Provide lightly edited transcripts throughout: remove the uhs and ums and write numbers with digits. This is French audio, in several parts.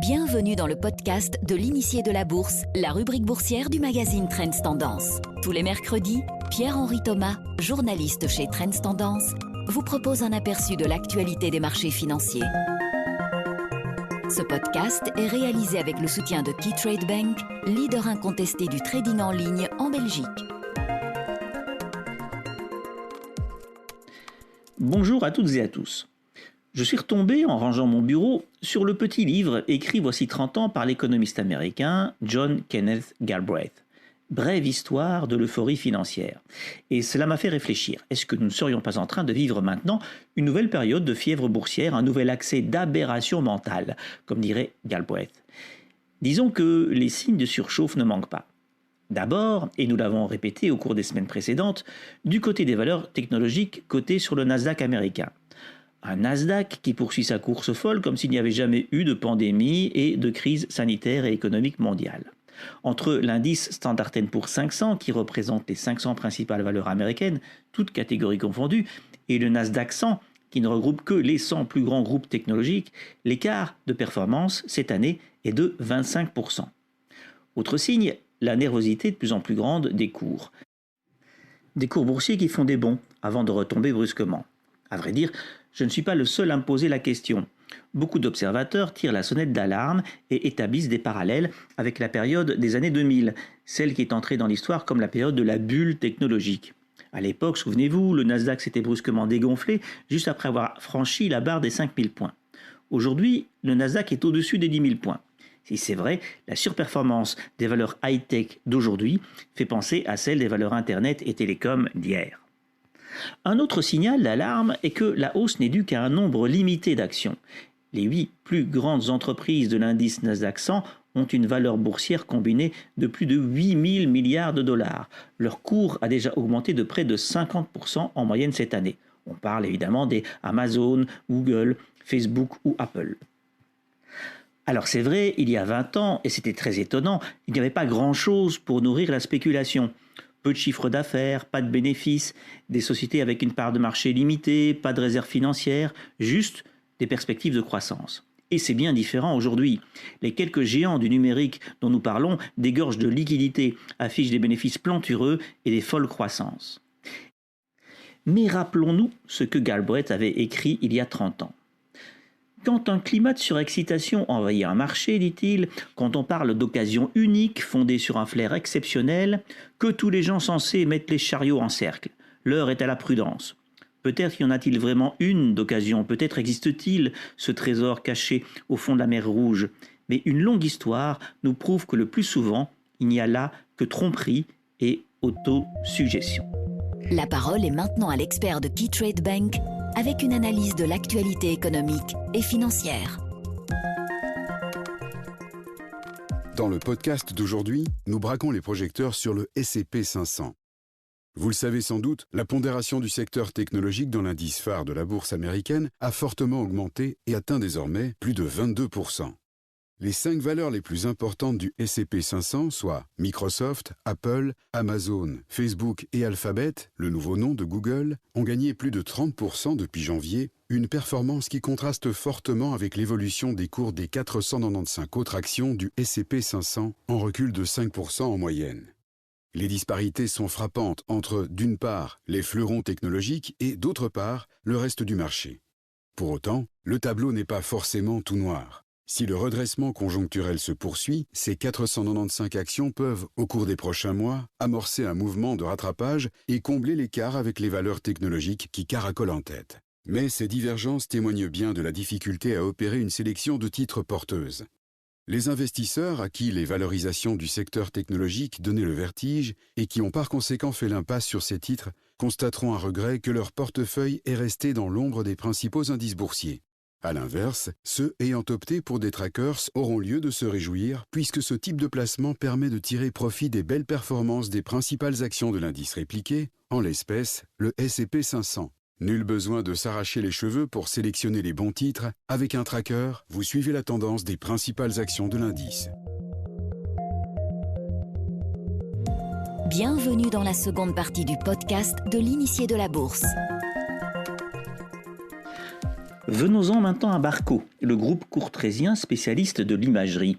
Bienvenue dans le podcast de l'initié de la bourse, la rubrique boursière du magazine Trends Tendance. Tous les mercredis, Pierre-Henri Thomas, journaliste chez Trends Tendance, vous propose un aperçu de l'actualité des marchés financiers. Ce podcast est réalisé avec le soutien de Keytrade Bank, leader incontesté du trading en ligne en Belgique. Bonjour à toutes et à tous. Je suis retombé, en rangeant mon bureau, sur le petit livre écrit voici 30 ans par l'économiste américain John Kenneth Galbraith. Brève histoire de l'euphorie financière. Et cela m'a fait réfléchir. Est-ce que nous ne serions pas en train de vivre maintenant une nouvelle période de fièvre boursière, un nouvel accès d'aberration mentale, comme dirait Galbraith? Disons que les signes de surchauffe ne manquent pas. D'abord, et nous l'avons répété au cours des semaines précédentes, du côté des valeurs technologiques cotées sur le Nasdaq américain. Un Nasdaq qui poursuit sa course folle comme s'il n'y avait jamais eu de pandémie et de crise sanitaire et économique mondiale. Entre l'indice Standard & Poor's 500, qui représente les 500 principales valeurs américaines, toutes catégories confondues, et le Nasdaq 100, qui ne regroupe que les 100 plus grands groupes technologiques, l'écart de performance cette année est de 25%. Autre signe, la nervosité de plus en plus grande des cours. Des cours boursiers qui font des bonds avant de retomber brusquement. À vrai dire, je ne suis pas le seul à me poser la question. Beaucoup d'observateurs tirent la sonnette d'alarme et établissent des parallèles avec la période des années 2000, celle qui est entrée dans l'histoire comme la période de la bulle technologique. À l'époque, souvenez-vous, le Nasdaq s'était brusquement dégonflé juste après avoir franchi la barre des 5000 points. Aujourd'hui, le Nasdaq est au-dessus des 10 000 points. Si c'est vrai, la surperformance des valeurs high-tech d'aujourd'hui fait penser à celle des valeurs Internet et télécom d'hier. Un autre signal d'alarme est que la hausse n'est due qu'à un nombre limité d'actions. Les 8 plus grandes entreprises de l'indice Nasdaq 100 ont une valeur boursière combinée de plus de 8 000 milliards de dollars. Leur cours a déjà augmenté de près de 50% en moyenne cette année. On parle évidemment des Amazon, Google, Facebook ou Apple. Alors c'est vrai, il y a 20 ans, et c'était très étonnant, il n'y avait pas grand-chose pour nourrir la spéculation. Peu de chiffres d'affaires, pas de bénéfices, des sociétés avec une part de marché limitée, pas de réserves financières, juste des perspectives de croissance. Et c'est bien différent aujourd'hui. Les quelques géants du numérique dont nous parlons dégorgent de liquidités, affichent des bénéfices plantureux et des folles croissances. Mais rappelons-nous ce que Galbraith avait écrit il y a 30 ans. Quand un climat de surexcitation envahit un marché, dit-il, quand on parle d'occasion unique fondée sur un flair exceptionnel, que tous les gens censés mettent les chariots en cercle. L'heure est à la prudence. Peut-être y en a-t-il vraiment une d'occasion, peut-être existe-t-il ce trésor caché au fond de la mer Rouge. Mais une longue histoire nous prouve que le plus souvent, il n'y a là que tromperie et autosuggestion. La parole est maintenant à l'expert de Keytrade Bank avec une analyse de l'actualité économique et financière. Dans le podcast d'aujourd'hui, nous braquons les projecteurs sur le S&P 500. Vous le savez sans doute, la pondération du secteur technologique dans l'indice phare de la bourse américaine a fortement augmenté et atteint désormais plus de 22%. Les 5 valeurs les plus importantes du S&P 500, soit Microsoft, Apple, Amazon, Facebook et Alphabet, le nouveau nom de Google, ont gagné plus de 30% depuis janvier, une performance qui contraste fortement avec l'évolution des cours des 495 autres actions du S&P 500, en recul de 5% en moyenne. Les disparités sont frappantes entre, d'une part, les fleurons technologiques et, d'autre part, le reste du marché. Pour autant, le tableau n'est pas forcément tout noir. Si le redressement conjoncturel se poursuit, ces 495 actions peuvent, au cours des prochains mois, amorcer un mouvement de rattrapage et combler l'écart avec les valeurs technologiques qui caracolent en tête. Mais ces divergences témoignent bien de la difficulté à opérer une sélection de titres porteuses. Les investisseurs à qui les valorisations du secteur technologique donnaient le vertige et qui ont par conséquent fait l'impasse sur ces titres constateront à regret que leur portefeuille est resté dans l'ombre des principaux indices boursiers. A l'inverse, ceux ayant opté pour des trackers auront lieu de se réjouir puisque ce type de placement permet de tirer profit des belles performances des principales actions de l'indice répliqué, en l'espèce le S&P 500. Nul besoin de s'arracher les cheveux pour sélectionner les bons titres. Avec un tracker, vous suivez la tendance des principales actions de l'indice. Bienvenue dans la seconde partie du podcast de l'initié de la bourse. Venons-en maintenant à Barco, le groupe courtrézien spécialiste de l'imagerie.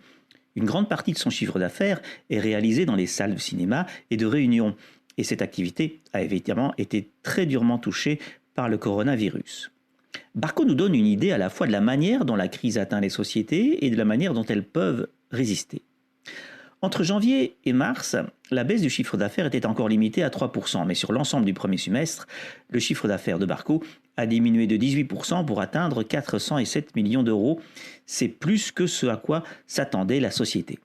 Une grande partie de son chiffre d'affaires est réalisée dans les salles de cinéma et de réunion. Et cette activité a évidemment été très durement touchée par le coronavirus. Barco nous donne une idée à la fois de la manière dont la crise atteint les sociétés et de la manière dont elles peuvent résister. Entre janvier et mars, la baisse du chiffre d'affaires était encore limitée à 3%, mais sur l'ensemble du premier semestre, le chiffre d'affaires de Barco a diminué de 18% pour atteindre 407 millions d'euros. C'est plus que ce à quoi s'attendait la société.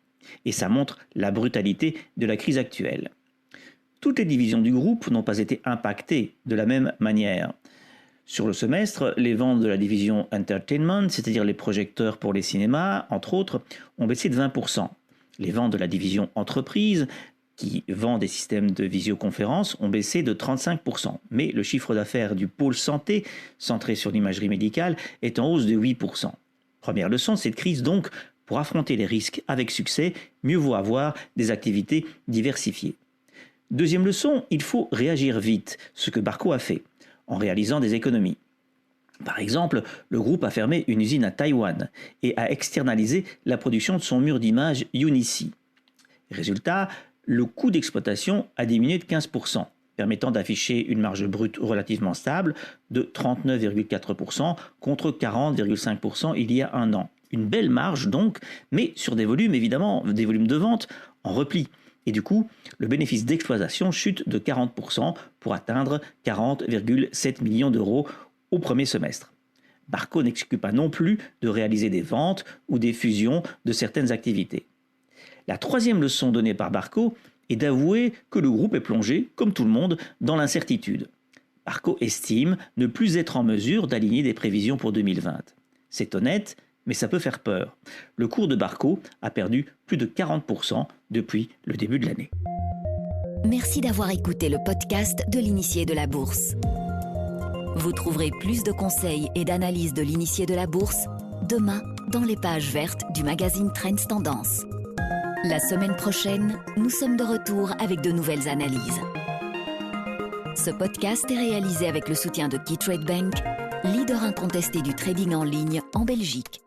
Et ça montre la brutalité de la crise actuelle. Toutes les divisions du groupe n'ont pas été impactées de la même manière. Sur le semestre, les ventes de la division Entertainment, c'est-à-dire les projecteurs pour les cinémas, entre autres, ont baissé de 20%. Les ventes de la division Entreprise, qui vend des systèmes de visioconférence, ont baissé de 35%. Mais le chiffre d'affaires du pôle santé, centré sur l'imagerie médicale, est en hausse de 8%. Première leçon de cette crise donc, pour affronter les risques avec succès, mieux vaut avoir des activités diversifiées. Deuxième leçon, il faut réagir vite, ce que Barco a fait, en réalisant des économies. Par exemple, le groupe a fermé une usine à Taïwan et a externalisé la production de son mur d'image Unici. Résultat, le coût d'exploitation a diminué de 15%, permettant d'afficher une marge brute relativement stable de 39,4% contre 40,5% il y a un an. Une belle marge donc, mais sur des volumes évidemment, des volumes de vente en repli. Et du coup, le bénéfice d'exploitation chute de 40% pour atteindre 40,7 millions d'euros au premier semestre. Barco n'exclut pas non plus de réaliser des ventes ou des fusions de certaines activités. La troisième leçon donnée par Barco est d'avouer que le groupe est plongé, comme tout le monde, dans l'incertitude. Barco estime ne plus être en mesure d'aligner des prévisions pour 2020. C'est honnête, mais ça peut faire peur. Le cours de Barco a perdu plus de 40% depuis le début de l'année. Merci d'avoir écouté le podcast de l'initié de la bourse. Vous trouverez plus de conseils et d'analyses de l'initié de la bourse demain dans les pages vertes du magazine Trends Tendance. La semaine prochaine, nous sommes de retour avec de nouvelles analyses. Ce podcast est réalisé avec le soutien de KeyTrade Bank, leader incontesté du trading en ligne en Belgique.